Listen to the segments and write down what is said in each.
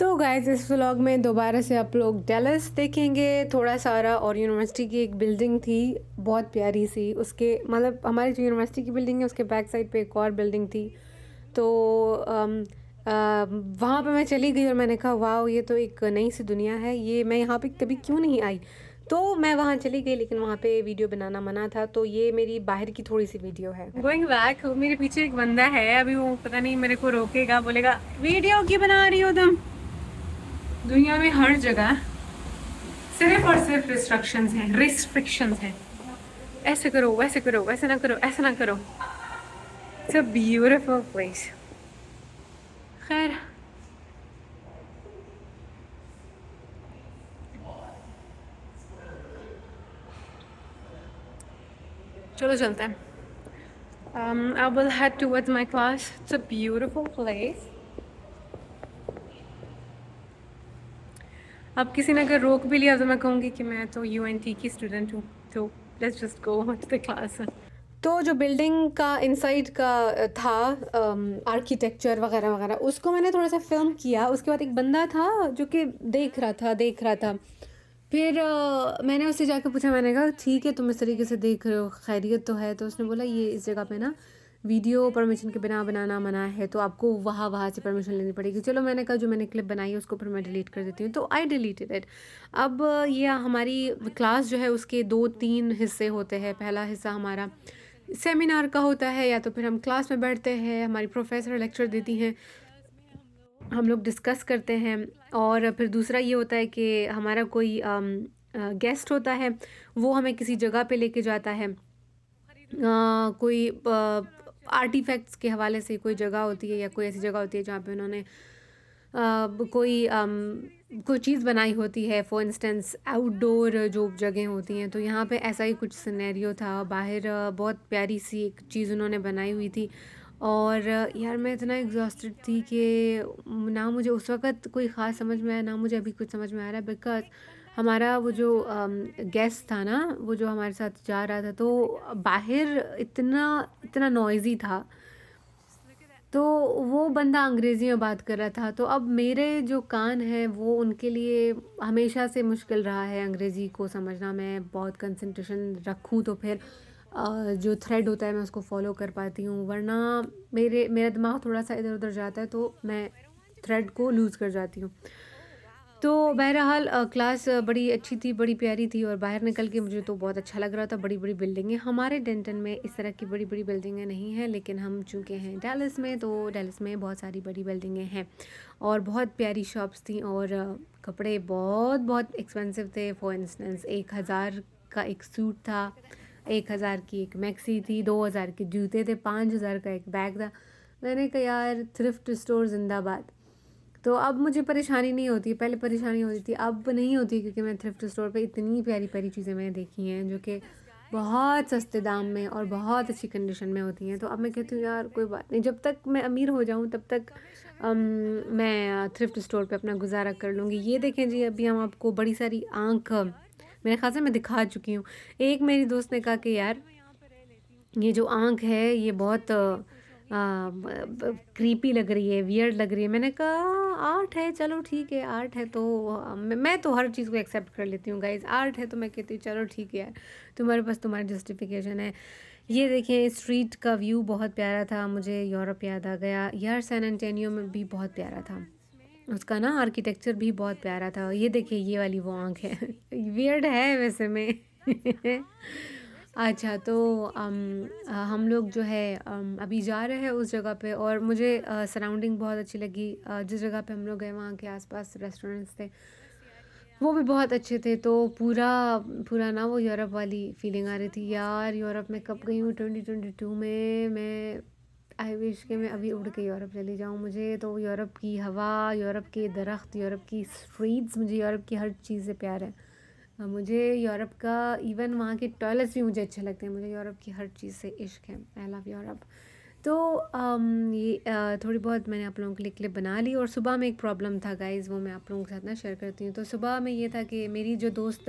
तो गाइस इस व्लॉग में दोबारा से आप लोग डैलस देखेंगे थोड़ा सारा। और यूनिवर्सिटी की एक बिल्डिंग थी बहुत प्यारी सी, उसके मतलब हमारी जो यूनिवर्सिटी की बिल्डिंग है उसके बैक साइड पे एक और बिल्डिंग थी। तो वहाँ पे मैं चली गई और मैंने कहा वाह ये तो एक नई सी दुनिया है, ये मैं यहाँ पे कभी क्यों नहीं आई। तो मैं वहाँ चली गई लेकिन वहाँ पे वीडियो बनाना मना था, तो ये मेरी बाहर की थोड़ी सी वीडियो है। गोइंग बैक, मेरे पीछे एक बंदा है, अभी वो पता नहीं मेरे को रोकेगा, बोलेगा वीडियो क्यों बना रही हो तुम। दुनिया में हर जगह सिर्फ और सिर्फ रिस्ट्रिक्शंस हैं। ऐसे करो वैसे करो, वैसे ना करो, ऐसा ना करो। It's a beautiful place. खैर चलो चलते हैं। I will head towards my class. It's a beautiful place. अब किसी ने अगर रोक भी लिया तो मैं कहूँगी कि मैं तो यूएनटी की स्टूडेंट हूँ, तो let's just go to the class. तो जो बिल्डिंग का इनसाइड का था आर्किटेक्चर वगैरह वगैरह, उसको मैंने थोड़ा सा फिल्म किया। उसके बाद एक बंदा था जो कि देख रहा था। फिर मैंने उससे जाकर पूछा, मैंने कहा ठीक है तुम इस तरीके से देख रहे हो, खैरियत तो है। तो उसने बोला ये इस जगह पे ना वीडियो परमिशन के बिना बनाना मना है, तो आपको वहाँ से परमिशन लेनी पड़ेगी। चलो मैंने कहा जो मैंने क्लिप बनाई है उसको फिर मैं डिलीट कर देती हूँ, तो आई डिलीटेड इट। अब ये हमारी क्लास जो है उसके 2-3 हिस्से होते हैं। पहला हिस्सा हमारा सेमिनार का होता है, या तो फिर हम क्लास में बैठते हैं, हमारी प्रोफेसर लेक्चर देती हैं, हम लोग डिस्कस करते हैं। और फिर दूसरा ये होता है कि हमारा कोई गेस्ट होता है, वो हमें किसी जगह पे लेके जाता है। कोई आर्टिफैक्ट्स के हवाले से कोई जगह होती है, या कोई ऐसी जगह होती है जहाँ पे उन्होंने कोई चीज़ बनाई होती है। फॉर इंस्टेंस आउटडोर जो जगह होती हैं, तो यहाँ पे ऐसा ही कुछ सिनेरियो था। बाहर बहुत प्यारी सी एक चीज़ उन्होंने बनाई हुई थी। और यार मैं इतना एग्जॉस्टेड थी कि ना मुझे उस वक़्त कोई ख़ास समझ में आया, ना मुझे अभी कुछ समझ में आ रहा है। बिकॉज़ हमारा वो जो गेस्ट था ना, वो जो हमारे साथ जा रहा था, तो बाहर इतना इतना नॉइज़ी था। तो वो बंदा अंग्रेज़ी में बात कर रहा था, तो अब मेरे जो कान हैं वो उनके लिए हमेशा से मुश्किल रहा है अंग्रेज़ी को समझना। मैं बहुत कंसंट्रेशन रखूँ तो फिर जो थ्रेड होता है मैं उसको फ़ॉलो कर पाती हूँ, वरना मेरा दिमाग थोड़ा-सा इधर-उधर जाता है तो मैं थ्रेड को लूज़ कर जाती हूँ। तो बहरहाल क्लास बड़ी अच्छी थी, बड़ी प्यारी थी, और बाहर निकल के मुझे तो बहुत अच्छा लग रहा था। बड़ी-बड़ी बिल्डिंगें, हमारे डेंटन में इस तरह की बड़ी-बड़ी बिल्डिंगें नहीं हैं, लेकिन हम चूँकि हैं डैलस में, तो डैलस में बहुत सारी बड़ी बिल्डिंगें हैं और बहुत प्यारी शॉप्स थी। और कपड़े बहुत-बहुत एक्सपेंसिव थे। फॉर इंस्टेंस 1000 का एक सूट था, 1000 की एक मैक्सी थी, 2000 के जूते थे, 5000 का एक बैग था। मैंने कहा यार थ्रिफ्ट स्टोर ज़िंदाबाद। तो अब मुझे परेशानी नहीं होती है, पहले परेशानी होती थी, अब नहीं होती, क्योंकि मैं थ्रिफ्ट स्टोर पे इतनी प्यारी-प्यारी चीज़ें मैंने देखी हैं जो कि बहुत सस्ते दाम में और बहुत अच्छी कंडीशन में होती हैं। तो अब मैं कहती हूँ यार कोई बात नहीं, जब तक मैं अमीर हो जाऊँ तब तक मैं थ्रिफ्ट स्टोर पे अपना गुज़ारा कर लूँगी। ये देखें जी, अभी हम आपको बड़ी सारी आँख मेरे ख़्याल से मैं दिखा चुकी हूँ। एक मेरी दोस्त ने कहा कि यार ये जो आँख है ये बहुत क्रीपी लग रही है, वियर्ड लग रही है। मैंने कहा आर्ट है, चलो ठीक है, आर्ट है तो मैं तो हर चीज़ को एक्सेप्ट कर लेती हूँ गाइज़। आर्ट है तो मैं कहती हूँ चलो ठीक है यार, तुम्हारे पास तुम्हारी जस्टिफिकेशन है। ये देखिए स्ट्रीट का व्यू बहुत प्यारा था, मुझे यूरोप याद आ गया यार। सैन एंटोनियो में भी बहुत प्यारा था, उसका ना आर्किटेक्चर भी बहुत प्यारा था। ये देखिए ये वाली वो आँख है वियर्ड है वैसे में अच्छा तो हम लोग जो है अभी जा रहे हैं उस जगह पे, और मुझे सराउंडिंग बहुत अच्छी लगी। जिस जगह पे हम लोग गए वहाँ के आसपास रेस्टोरेंट्स थे, वो भी बहुत अच्छे थे। तो पूरा पूरा ना वो यूरोप वाली फीलिंग आ रही थी यार। यूरोप में कब गई हूँ, 2022 में। मैं आई विश कि मैं अभी उड़ के यूरोप चली जाऊँ। मुझे तो यूरोप की हवा, यूरोप के दरख्त, यूरोप की स्ट्रीट्स, मुझे यूरोप की हर चीज़ से प्यार है। मुझे यूरोप का इवन वहाँ के टॉयलेट्स भी मुझे अच्छे लगते हैं। मुझे यूरोप की हर चीज़ से इश्क है, आई लव यूरोप। तो ये थोड़ी बहुत मैंने आप लोगों के लिए क्लिप बना ली। और सुबह में एक प्रॉब्लम था गाइज़, वो मैं आप लोगों के साथ ना शेयर करती हूँ। तो सुबह में ये था कि मेरी जो दोस्त,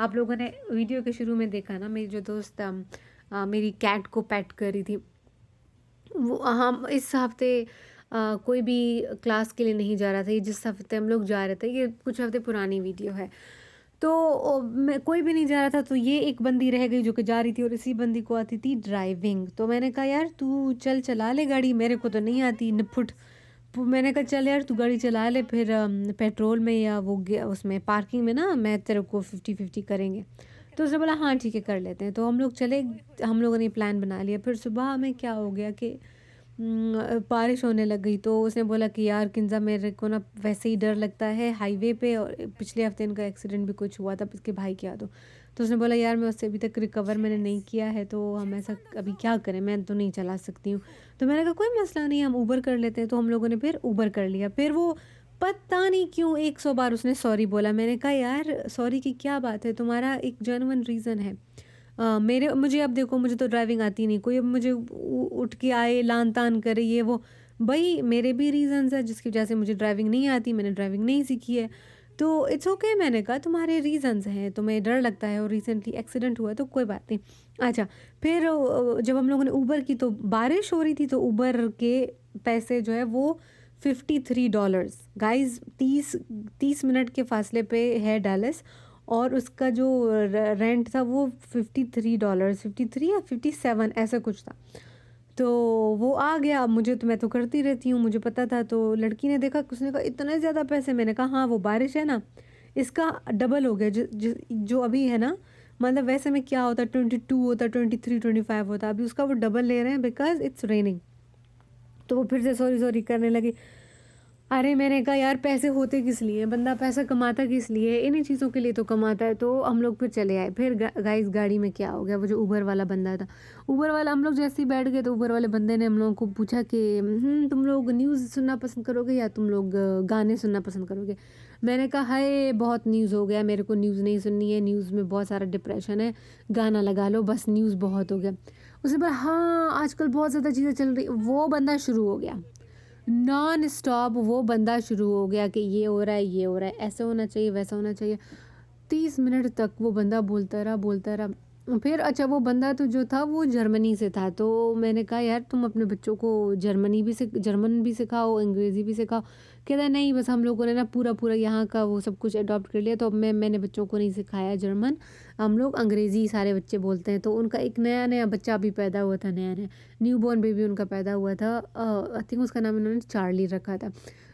आप लोगों ने वीडियो के शुरू में देखा ना, मेरी जो दोस्त मेरी कैट को पेट कर रही थी। वो हम इस हफ़्ते कोई भी क्लास के लिए नहीं जा रहा था। ये जिस हफ़्ते हम लोग जा रहे थे, ये कुछ हफ़्ते पुरानी वीडियो है। तो मैं कोई भी नहीं जा रहा था, तो ये एक बंदी रह गई जो कि जा रही थी और इसी बंदी को आती थी ड्राइविंग। तो मैंने कहा यार तू चल चला ले गाड़ी, मेरे को तो नहीं आती निपुट। मैंने कहा चल यार तू गाड़ी चला ले, फिर पेट्रोल में या वो उसमें पार्किंग में ना मैं तेरे को 50-50 करेंगे। तो उसने बोला हाँ ठीक है कर लेते हैं। तो हम लोग चले, हम लोगों ने प्लान बना लिया। फिर सुबह में क्या हो गया कि बारिश होने लग गई। तो उसने बोला कि यार किंजा मेरे को ना वैसे ही डर लगता है हाईवे पे, और पिछले हफ्ते इनका एक्सीडेंट भी कुछ हुआ था इसके भाई के हाथों। तो उसने बोला यार मैं उससे अभी तक रिकवर मैंने नहीं किया है, तो हम ऐसा अभी क्या करें, मैं तो नहीं चला सकती हूँ। तो मैंने कहा कोई मसला नहीं, हम ऊबर कर लेते हैं। तो हम लोगों ने फिर ऊबर कर लिया। फिर वो पता नहीं क्यों 100 बार उसने सॉरी बोला। मैंने कहा यार सॉरी की क्या बात है, तुम्हारा एक जेन्युइन रीज़न है। मेरे मुझे अब देखो मुझे तो ड्राइविंग आती नहीं, कोई अब मुझे उठ के आए लान तान करे ये वो, भाई मेरे भी रीजंस है जिसकी वजह से मुझे ड्राइविंग नहीं आती, मैंने ड्राइविंग नहीं सीखी है। तो इट्स ओके, मैंने कहा तुम्हारे रीजंस हैं, तुम्हें डर लगता है और रिसेंटली एक्सीडेंट हुआ है तो कोई बात नहीं। अच्छा, फिर जब हम लोगों ने ऊबर की तो बारिश हो रही थी, तो ऊबर के पैसे जो है वो $53। गाइज 30 मिनट के फासले पे है डैलस, और उसका जो रेंट था वो $53, 53 या 57 ऐसा कुछ था। तो वो आ गया। अब मुझे तो मैं तो करती रहती हूँ, मुझे पता था। तो लड़की ने देखा, उसने कहा इतने ज़्यादा पैसे। मैंने कहा हाँ वो बारिश है ना, इसका डबल हो गया जो अभी है ना, मतलब वैसे में क्या होता 22 होता, 23 25 होता, अभी उसका वो डबल ले रहे हैं बिकॉज इट्स रेनिंग। तो वो फिर से सॉरी सॉरी करने लगी। अरे मैंने कहा यार पैसे होते किस लिए, बंदा पैसा कमाता किस लिए, इन्हीं चीज़ों के लिए तो कमाता है। तो हम लोग फिर चले आए। फिर गाइस गाड़ी में क्या हो गया, वो जो ऊबर वाला बंदा था, ऊबर वाला, हम लोग जैसे ही बैठ गए तो ऊबर वाले बंदे ने हम लोगों को पूछा कि तुम लोग न्यूज़ सुनना पसंद करोगे या तुम लोग गाने सुनना पसंद करोगे। मैंने कहा हाय बहुत न्यूज़ हो गया, मेरे को न्यूज़ नहीं सुननी है, न्यूज़ में बहुत सारा डिप्रेशन है, गाना लगा लो बस, न्यूज़ बहुत हो गया। उसने बोला हाँ आजकल बहुत ज़्यादा चीज़ें चल रही। वो बंदा शुरू हो गया नॉन स्टॉप, वो बंदा शुरू हो गया कि ये हो रहा है, ये हो रहा है, ऐसे होना चाहिए, वैसा होना चाहिए। 30 मिनट तक वो बंदा बोलता रहा बोलता रहा। फिर अच्छा वो बंदा तो जो था वो जर्मनी से था। तो मैंने कहा यार तुम अपने बच्चों को जर्मन भी सिखाओ, अंग्रेज़ी भी सिखाओ। कहता नहीं बस हम लोगों ने ना पूरा पूरा यहाँ का वो सब कुछ अडॉप्ट कर लिया, तो अब मैंने बच्चों को नहीं सिखाया जर्मन, हम लोग अंग्रेज़ी सारे बच्चे बोलते हैं। तो उनका एक नया नया बच्चा अभी पैदा हुआ था, नया नया न्यू बॉर्न बेबी उनका पैदा हुआ था। आई थिंक उसका नाम उन्होंने चार्ली रखा था।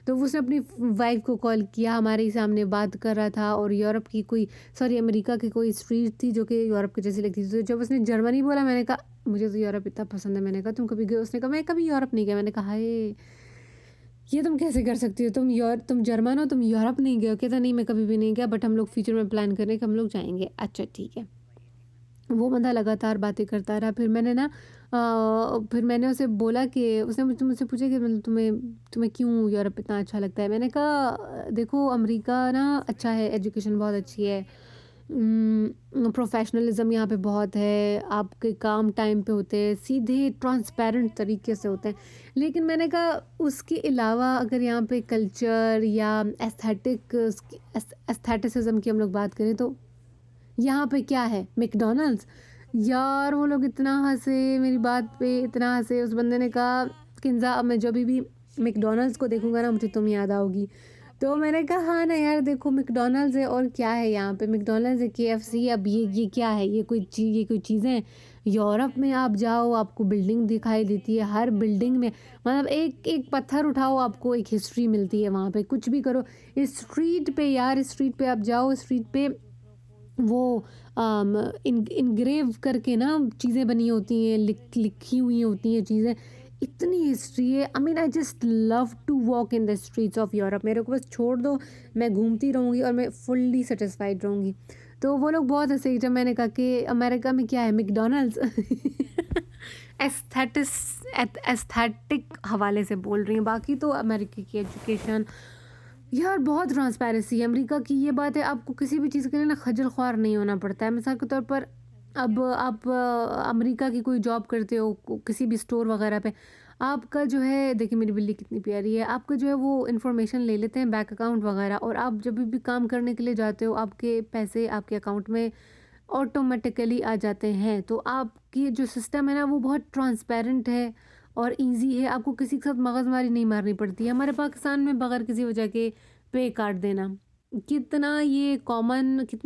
तो उसने अपनी वाइफ को कॉल किया, हमारे ही सामने बात कर रहा था, और यूरोप की कोई, सॉरी अमेरिका की कोई स्ट्रीट थी जो कि यूरोप की जैसी लगती थी। तो जब उसने जर्मनी बोला, मैंने कहा मुझे तो यूरोप इतना पसंद है। मैंने कहा तुम कभी गए? उसने कहा मैं कभी यूरोप नहीं गया। मैंने कहा हाय ये तुम कैसे कर सकती हो, तुम जर्मन हो, तुम यूरोप नहीं गए हो? कहता नहीं मैं कभी भी नहीं गया, बट हम लोग फ्यूचर में प्लान कर रहे हैं कि हम लोग जाएंगे। अच्छा ठीक है। वो बंदा लगातार बातें करता रहा। फिर मैंने उसे बोला कि उसने मुझसे पूछा कि मतलब तुम्हें तुम्हें क्यों यूरोप इतना अच्छा लगता है। मैंने कहा देखो अमेरिका ना अच्छा है, एजुकेशन बहुत अच्छी है, प्रोफेशनलिज्म यहाँ पे बहुत है, आपके काम टाइम पे होते हैं, सीधे ट्रांसपेरेंट तरीके से होते हैं। लेकिन मैंने कहा उसके अलावा अगर यहाँ पे कल्चर या एस्थेटिसिज्म की हम लोग बात करें तो यहाँ पे क्या है, मैकडॉनल्ड्स। यार वो लोग इतना हंसे मेरी बात पे, इतना हंसे। उस बंदे ने कहा किंजा अब मैं जब भी मैकडॉनल्ड्स को देखूंगा ना मुझे तुम याद आओगी। तो मैंने कहा हाँ ना यार देखो मैकडॉनल्ड्स है और क्या है, यहाँ पे मैकडॉनल्ड्स है, KFC। अब ये क्या है, ये कोई चीज़ें हैं। यूरोप में आप जाओ आपको बिल्डिंग दिखाई देती है, हर बिल्डिंग में मतलब एक एक पत्थर उठाओ आपको एक हिस्ट्री मिलती है वहाँ पे, कुछ भी करो। इस स्ट्रीट पे यार, इस स्ट्रीट पे आप जाओ, स्ट्रीट पे वो इनग्रेव करके ना चीज़ें बनी होती हैं, लिखी हुई होती हैं चीज़ें। इतनी हिस्ट्री है। I mean I just love to walk in the streets of Europe. मेरे को बस छोड़ दो, मैं घूमती रहूँगी और मैं फुल्ली सेटिस्फाइड रहूँगी। तो वो लोग बहुत हंसे जब मैंने कहा कि अमेरिका में क्या है, मैकडॉनल्ड्स। एस्थेटिस एस्थेटिक हवाले से बोल रही हैं, बाकी तो अमेरिका की एजुकेशन यार बहुत ट्रांसपेरेंसी है। अमेरिका की ये बात है, आपको किसी भी चीज़ के लिए ना खजल ख्वार नहीं होना पड़ता है। मिसाल के तौर पर अब आप अमेरिका की कोई जॉब करते हो किसी भी स्टोर वगैरह पे, आपका जो है, देखिए मेरी बिल्ली कितनी प्यारी है, आपका जो है वो इन्फॉर्मेशन ले लेते हैं, बैंक अकाउंट वगैरह, और आप जब भी काम करने के लिए जाते हो आपके पैसे आपके अकाउंट में ऑटोमेटिकली आ जाते हैं। तो आपकी जो सिस्टम है ना वो बहुत ट्रांसपेरेंट है, और ईज़ी है, आपको किसी के साथ मगजमारी नहीं मारनी पड़ती है। हमारे पाकिस्तान में बगैर किसी वजह के पे काट देना, कितनी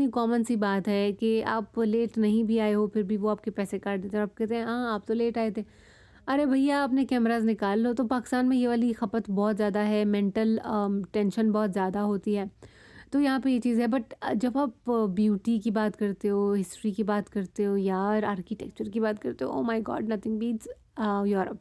कॉमन सी बात है कि आप लेट नहीं भी आए हो फिर भी वो आपके पैसे काट देते हैं और आप कहते हैं हाँ आप तो लेट आए थे। अरे भैया आपने कैमरास निकाल लो। तो पाकिस्तान में ये वाली खपत बहुत ज़्यादा है, मेंटल टेंशन बहुत ज़्यादा होती है। तो यहाँ पे ये चीज़ है, बट जब आप ब्यूटी की बात करते हो, हिस्ट्री की बात करते हो यार, आर्किटेक्चर की बात करते हो, oh my god nothing beats Europe.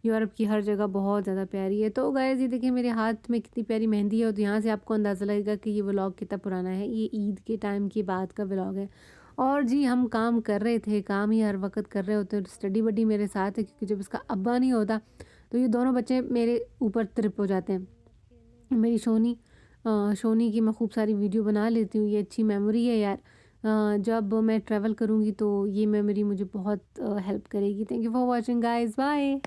Europe की हर जगह बहुत ज़्यादा प्यारी है। तो गाइज़ ये देखिए मेरे हाथ में कितनी प्यारी मेहंदी है, और यहाँ से आपको अंदाज़ा लगेगा कि ये व्लॉग कितना पुराना है। ये ईद के टाइम की बात का व्लॉग है। और जी हम काम कर रहे थे, काम ही हर वक़्त कर रहे होते हैं। स्टडी बडी मेरे साथ है, क्योंकि जब इसका अब्बा नहीं होता तो ये दोनों बच्चे मेरे ऊपर ट्रिप हो जाते हैं। मेरी शोनी की मैं खूब सारी वीडियो बना लेती हूँ, ये अच्छी मेमोरी है यार। जब मैं ट्रैवल करूँगी तो ये मेमोरी मुझे बहुत हेल्प करेगी। Thank you for watching guys, bye.